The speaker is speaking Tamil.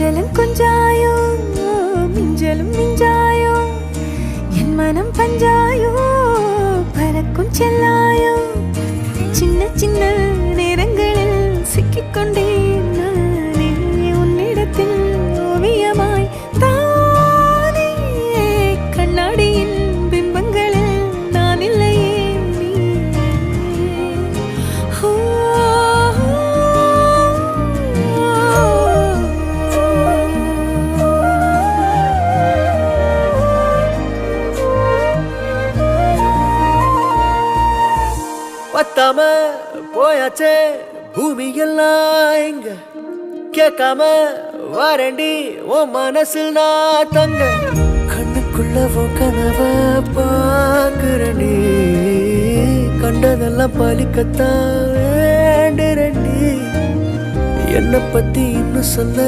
கொஞ்சலும் கொஞ்சாயோ மிஞ்சலும் மிஞ்சாயோ என் மனம் பஞ்சாயோ பறக்கும் செல்லாயோ சின்ன சின்ன நேரங்களில் சிக்கிக்கொண்டேன் நானே உன்னிடத்தில் ஓவியமாய் தானே கண்ணாடியின் பிம்பங்களில் நான் இல்லையே பத்தாம போயாச்சே பூமி எல்லாம் இங்க கேட்காம வாரண்டி உன் மனசில் நான் தங்க கண்ணுக்குள்ள உன் கனவ பாக்குறண்டி கண்டதெல்லாம் பலிக்கத்தான் வேண்டுறண்டி என்னை பத்தி இன்னும் சொல்ல